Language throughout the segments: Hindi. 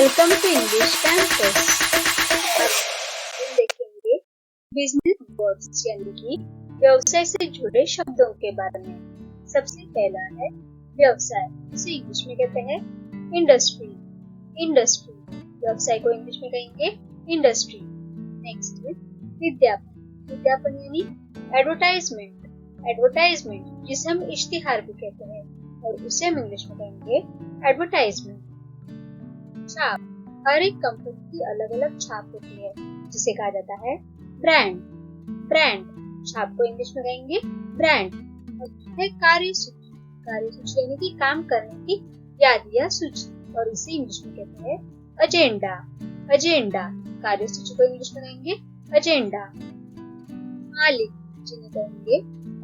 Welcome to English campus. हम देखेंगे बिजनेस वर्ड्स यानी कि व्यवसाय से जुड़े शब्दों के बारे में। सबसे पहला है व्यवसाय, जिसे इंग्लिश में कहते हैं इंडस्ट्री। इंडस्ट्री व्यवसाय को इंग्लिश में कहेंगे इंडस्ट्री। नेक्स्ट है विज्ञापन। विज्ञापन यानी एडवर्टाइजमेंट। एडवर्टाइजमेंट जिसे हम इश्तिहार भी कहते हैं और उसे हम इंग्लिश में कहेंगे एडवर्टाइजमेंट। छाप, हर एक कंपनी की अलग अलग छाप होती है जिसे कहा जाता है ब्रांड। ब्रांड छाप को इंग्लिश में कहेंगे ब्रांड। है कार्यसूची। कार्यसूची यानी कि काम करने की यादी या सूची और इसे इंग्लिश में कहते हैं एजेंडा। एजेंडा कार्यसूची को इंग्लिश में कहेंगे एजेंडा। मालिक जिन्हें कहेंगे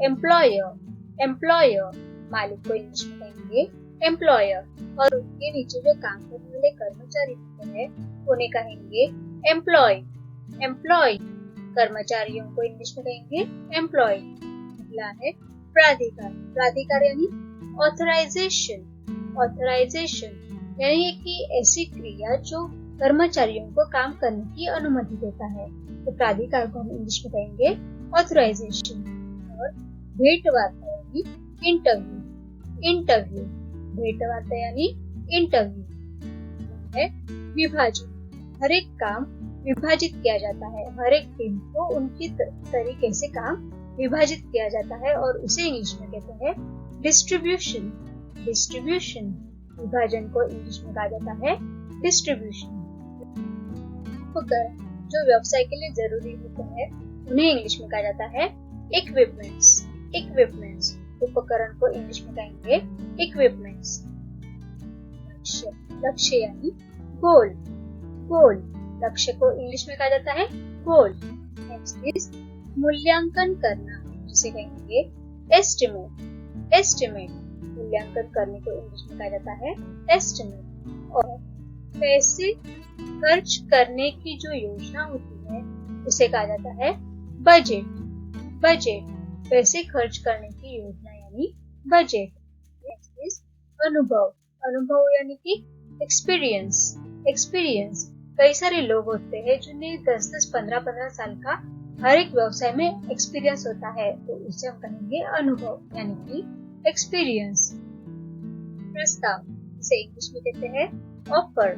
एम्प्लॉयर। एम्प्लॉयर मालिक को इंग्लिश में कहेंगे एम्प्लॉयर और उनके नीचे जो काम करने वाले कर्मचारी होते हैं उन्हें कहेंगे एम्प्लॉय। एम्प्लॉय कर्मचारियों को इंग्लिश में कहेंगे एम्प्लॉय। अगला है प्राधिकार। प्राधिकार यानी ऑथराइजेशन। ऑथराइजेशन यानी कि ऐसी क्रिया जो कर्मचारियों को काम करने की अनुमति देता है, तो प्राधिकार को हम इंग्लिश में कहेंगे ऑथराइजेशन। और भेंटवार्ता यानी इंटरव्यू। इंटरव्यू भेंटवार्ता यानी इंटरव्यू है विभाजन। हर एक काम विभाजित किया जाता है। हर एक टीम को उनकी तरीके से काम विभाजित किया जाता है और उसे इंग्लिश में कहते हैं डिस्ट्रीब्यूशन। डिस्ट्रीब्यूशन विभाजन को इंग्लिश में कहा जाता है डिस्ट्रीब्यूशन। उपकरण जो व्यवसाय के लिए जरूरी होते हैं उन्हें इंग्लिश में कहा जाता है इक्विपमेंट्स। इक्विपमेंट्स उपकरण को इंग्लिश में कहेंगे इक्विपमेंट्स। लक्ष्य, लक्ष्य यानी गोल। गोल लक्ष्य को इंग्लिश में कहा जाता है गोल। नेक्स्ट इज मूल्यांकन करना, जिसे कहेंगे एस्टिमेट। एस्टिमेट मूल्यांकन करने को इंग्लिश में कहा जाता है एस्टिमेट। और पैसे खर्च करने की जो योजना होती है उसे कहा जाता है बजट। बजट पैसे खर्च करने की योजना यानी बजट। नेक्स्ट इज अनुभव। अनुभव यानी कि एक्सपीरियंस। एक्सपीरियंस कई सारे लोग होते हैं जिन्हें 10-10, 15-15 साल का हर एक व्यवसाय में एक्सपीरियंस होता है, तो उसे हम कहेंगे अनुभव यानी कि एक्सपीरियंस। प्रस्ताव जिसे इंग्लिश में कहते हैं ऑफर।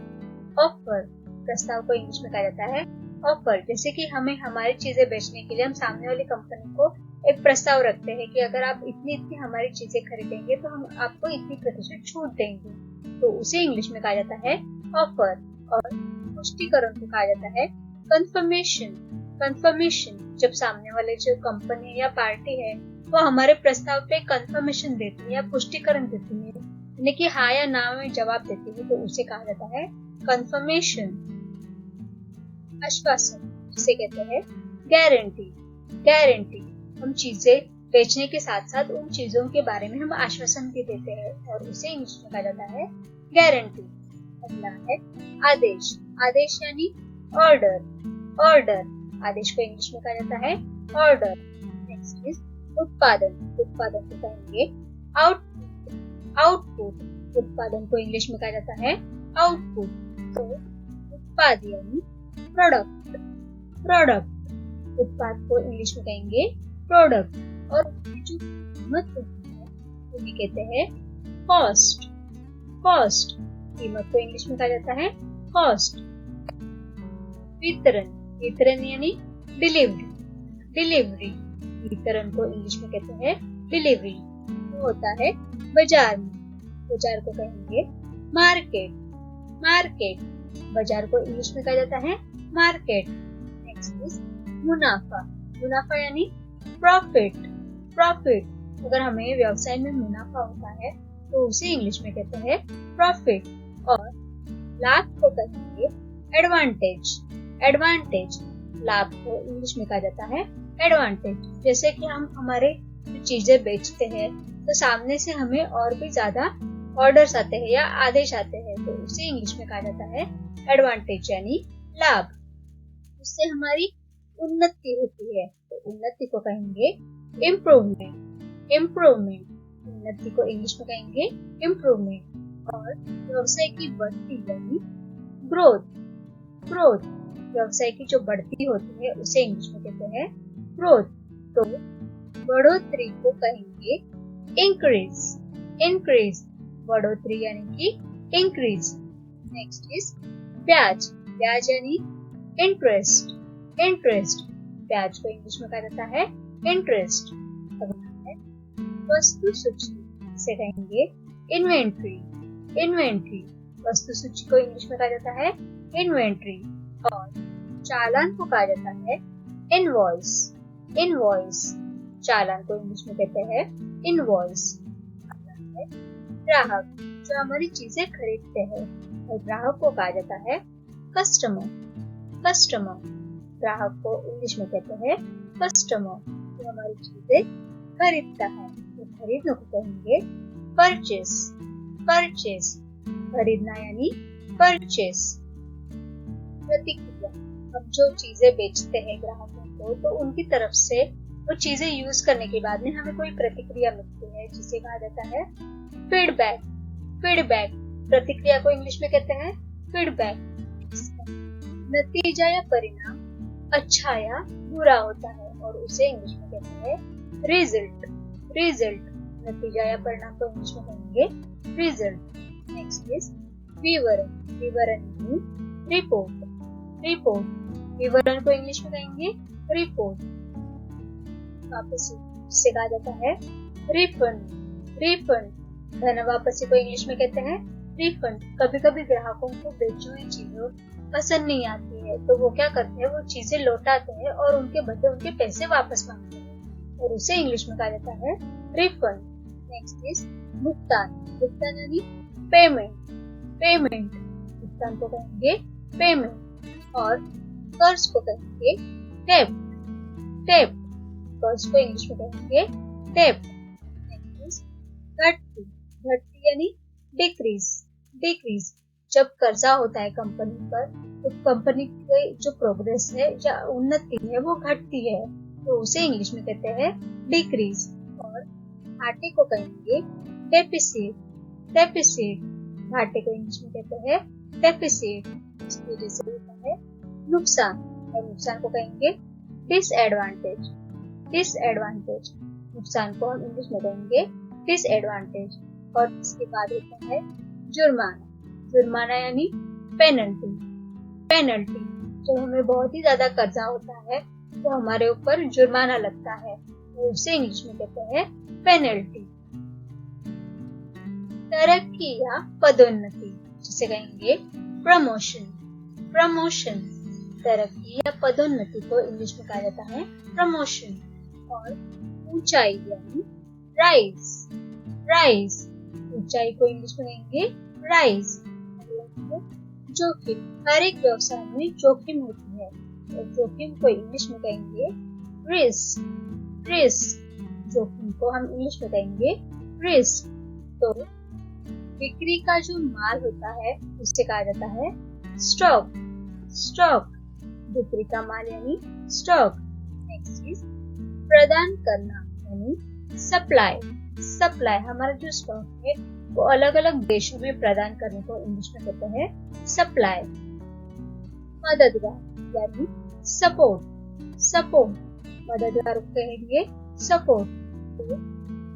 ऑफर प्रस्ताव को इंग्लिश में कहा जाता है ऑफर। जैसे कि हमें हमारी चीजें बेचने के लिए हम सामने वाली कंपनी को एक प्रस्ताव रखते हैं कि अगर आप इतनी इतनी हमारी चीजें खरीदेंगे तो हम आपको इतनी प्रतिशत छूट देंगे, तो उसे इंग्लिश में कहा जाता है ऑफर। और पुष्टिकरण को कहा जाता है कंफर्मेशन। कंफर्मेशन जब सामने वाले जो कंपनी या पार्टी है वो हमारे प्रस्ताव पे कंफर्मेशन देती है या पुष्टिकरण देती है, यानी कि हाँ या ना में जवाब देती है, तो उसे कहा जाता है कंफर्मेशन। आश्वासन जिसे कहते हैं गारंटी। गारंटी हम चीजें बेचने के साथ साथ उन चीजों के बारे में हम आश्वासन भी देते हैं और उसे इंग्लिश में कहा जाता है गारंटी। अगला है आदेश। आदेश यानी ऑर्डर। ऑर्डर आदेश को इंग्लिश में कहा जाता है ऑर्डर। नेक्स्ट इज उत्पादन। उत्पादन को कहेंगे आउटपुट। आउटपुट उत्पादन को इंग्लिश में कहा जाता है आउटपुट। तो उत्पाद यानी प्रोडक्ट। प्रोडक्ट उत्पाद को इंग्लिश में कहेंगे प्रोडक्ट। और उसकी जो कीमत होती है उन्हें कहते हैं कॉस्ट। कॉस्ट कीमत को इंग्लिश में कहा जाता है कॉस्ट। वितरण। वितरण यानी डिलीवरी। डिलीवरी वितरण को इंग्लिश में कहते हैं डिलीवरी। वो होता है बाजार में। बाजार को कहेंगे मार्केट। मार्केट बाजार को इंग्लिश में कहा जाता है मार्केट। नेक्स्ट इज मुनाफा। मुनाफा यानी प्रॉफिट। प्रॉफिट अगर हमें व्यवसाय में मुनाफा होता है तो उसे इंग्लिश में कहते हैं प्रॉफिट। और लाभ को कहेंगे एडवांटेज। एडवांटेज लाभ को इंग्लिश में कहा जाता है एडवांटेज। जैसे कि हम हमारे चीजें बेचते हैं तो सामने से हमें और भी ज्यादा ऑर्डर्स आते हैं या आदेश आते हैं, तो उसे इंग्लिश में कहा जाता है एडवांटेज यानी लाभ। उससे हमारी उन्नति होती है, तो उन्नति को कहेंगे इम्प्रूवमेंट। इम्प्रूवमेंट उन्नति को इंग्लिश में कहेंगे इम्प्रूवमेंट। और व्यवसाय की बढ़ती यानी ग्रोथ, ग्रोथ व्यवसाय की जो बढ़ती होती है उसे इंग्लिश में कहते हैं ग्रोथ। तो बढ़ोतरी को कहेंगे इंक्रीज, इंक्रीज बढ़ोतरी यानी कि इंक्रीज। नेक्स्ट इज ब्याज, ब्याज यानी इंटरेस्ट, इंटरेस्ट ब्याज को इंग्लिश में कहा जाता है इंटरेस्ट। अगला है वस्तु सूची, इसे कहेंगे इन्वेंट्री, इन्वेंट्री वस्तु सूची को इंग्लिश में कहा जाता है इन्वेंट्री। और चालान को कहा जाता है इनवॉइस, इनवॉइस चालान को इंग्लिश में कहते हैं इनवॉइस। ग्राहक जो हमारी चीजें खरीदते हैं और ग्राहक को कहा जाता है कस्टमर, कस्टमर ग्राहक को इंग्लिश में कहते हैं कस्टमर जो हमारी चीजें खरीदता है। तो खरीदने को कहेंगे परचेस, परचेस खरीदना यानी परचेस। प्रतिक्रिया, हम जो चीजें बेचते हैं ग्राहकों को तो उनकी तरफ से वो चीजें यूज करने के बाद में हमें कोई प्रतिक्रिया मिलती है जिसे कहा जाता है फीडबैक, फीडबैक प्रतिक्रिया को इंग्लिश में कहते हैं फीडबैक। नतीजा या परिणाम अच्छा या बुरा होता है और उसे इंग्लिश में कहते हैं रिजल्ट, रिजल्ट नतीजा या परिणाम को इंग्लिश में कहेंगे रिजल्ट। नेक्स्ट इज विवरण, विवरण यानी रिपोर्ट, रिपोर्ट विवरण को इंग्लिश में कहेंगे रिपोर्ट। वापसी जिसे कहा जाता है रिफंड, रिफंड धन वापसी को इंग्लिश में कहते हैं रिफंड। कभी कभी ग्राहकों को बेची हुई चीजों पसंद नहीं आती है तो वो क्या करते हैं, वो चीजें लौटाते हैं और उनके बदले उनके पैसे वापस मांगते हैं और उसे इंग्लिश में कहा जाता है रिफंड। नेक्स्ट इज भुगतान, भुगतान यानी पेमेंट, पेमेंट भुगतान को कहेंगे पेमेंट। और कर्ज को कहेंगे डेब्ट, डेब्ट कर्ज को इंग्लिश में कहेंगे डेब्ट। नेक्स्ट इज घटती, घटती यानी डिक्रीज, डिक्रीज जब कर्जा होता है कंपनी पर तो कंपनी की जो प्रोग्रेस है या उन्नति है वो घटती है तो उसे इंग्लिश में कहते हैं डिक्रीज। और घाटे को कहेंगे डेफिसिट, डेफिसिट घाटे को इंग्लिश में कहते हैं डेफिसिट। इसकी वजह से होता है नुकसान और नुकसान को कहेंगे डिसएडवांटेज, डिसएडवांटेज नुकसान को हम इंग्लिश में कहेंगे डिसएडवांटेज। और इसके बाद होता है जुर्माना, जुर्माना यानी पेनल्टी, पेनल्टी जब हमें बहुत ही ज्यादा कर्जा होता है तो हमारे ऊपर जुर्माना लगता है तो उसे इंग्लिश में कहते हैं पेनल्टी। तरक्की या पदोन्नति जिसे कहेंगे प्रमोशन, प्रमोशन तरक्की या पदोन्नति को इंग्लिश में कहा जाता है प्रमोशन। और ऊंचाई यानी राइज, राइज ऊंचाई को इंग्लिश में कहेंगे राइज। जोखिम, हर एक व्यवसाय में जोखिम होती है और जोखिम को इंग्लिश में कहेंगे रिस्क, रिस्क जोखिम को हम इंग्लिश में कहेंगे रिस्क। तो बिक्री का जो माल होता है उसे कहा जाता है स्टॉक, स्टॉक बिक्री का माल यानी स्टॉक। नेक्स्ट इज प्रदान करना यानी सप्लाई, सप्लाई हमारा जो स्टॉक है वो अलग अलग देशों में प्रदान करने को इंग्लिश में कहते हैं सप्लाई। मददगार यानी सपोर्ट, सपोर्ट मददगार को कहेंगे सपोर्ट। तो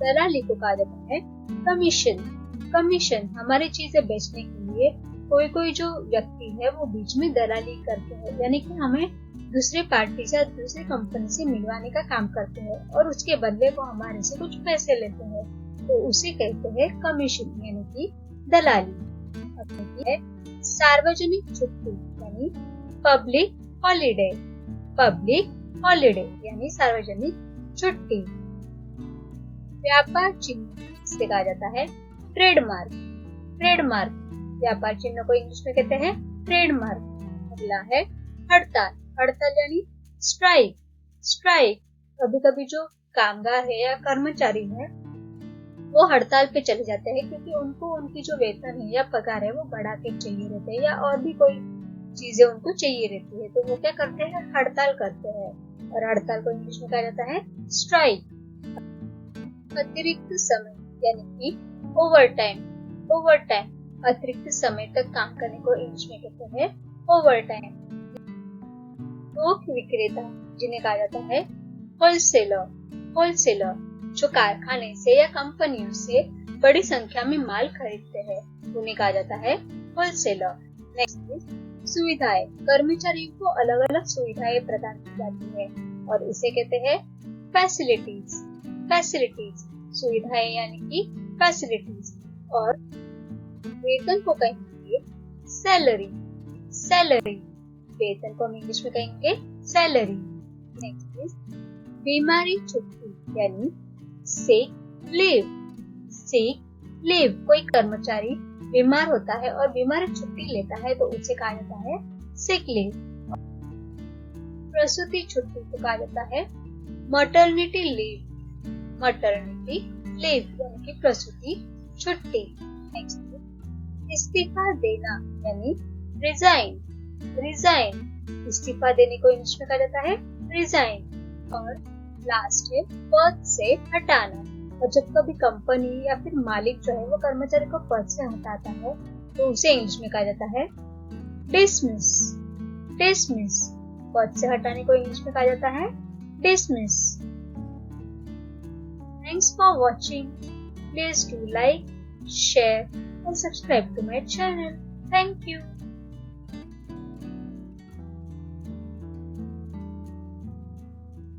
दलाली को कहा जाता है कमीशन, कमीशन हमारी चीजें बेचने के लिए कोई कोई जो व्यक्ति है वो बीच में दलाली करते हैं यानी कि हमें दूसरी पार्टी से दूसरी कंपनी से मिलवाने का काम करते हैं और उसके बदले वो हमारे से कुछ पैसे लेते हैं तो उसे कहते हैं कमीशन यानी कि दलाली। है सार्वजनिक छुट्टी यानी पब्लिक हॉलिडे, पब्लिक हॉलिडे यानी सार्वजनिक छुट्टी। व्यापार चिन्ह इसे कहा जाता है ट्रेडमार्क, ट्रेडमार्क व्यापार चिन्ह को इंग्लिश में कहते हैं ट्रेडमार्क। अगला है हड़ताल, हड़ताल यानी स्ट्राइक, स्ट्राइक कभी कभी जो कामगार है या कर्मचारी है वो हड़ताल पे चले जाते हैं क्योंकि उनको उनकी जो वेतन है या पगार है वो बढ़ा के चाहिए रहते हैं या और भी कोई चीजें उनको चाहिए रहती है तो वो क्या करते हैं हड़ताल करते हैं और हड़ताल को इंग्लिश में कहा जाता है स्ट्राइक। अतिरिक्त समय यानी कि ओवर टाइम, ओवर टाइम अतिरिक्त समय तक काम करने को इंग्लिश में कहते हैं ओवर टाइम। थोक विक्रेता जिन्हें कहा जाता है होलसेलर। होलसेलर जो कारखाने से या कंपनियों से बड़ी संख्या में माल खरीदते हैं उन्हें कहा जाता है होलसेलर। नेक्स्ट इज सुविधाएं। कर्मचारियों को अलग अलग सुविधाएं प्रदान की जाती है और इसे कहते हैं फैसिलिटीज। फैसिलिटीज सुविधाएं यानी कि फैसिलिटीज। और वेतन को कहेंगे सैलरी। सैलरी वेतन को हम इंग्लिश में कहेंगे सैलरी। नेक्स्ट इज बीमारी छुट्टी यानी सिक लीव। सिक लीव कोई कर्मचारी बीमार होता है और बीमारी छुट्टी लेता है तो उसे कहा जाता है सिक लीव। प्रसूति छुट्टी को कहा जाता है मटर्निटी लीव। मटर्निटी लीव यानी कि प्रसूति छुट्टी। नेक्स्ट इस्तीफा देना यानी रिजाइन। रिजाइन इस्तीफा देने को इंग्लिश में कहा जाता है रिजाइन। और लास्ट है पद से हटाना। और जब कभी कंपनी या फिर मालिक जो है वो कर्मचारी को पद से हटाता है तो उसे इंग्लिश में कहा जाता है डिसमिस। डिसमिस पद से हटाने को इंग्लिश में कहा जाता है dismiss. Thanks for watching. Please do like, share and subscribe to my channel. Thank you.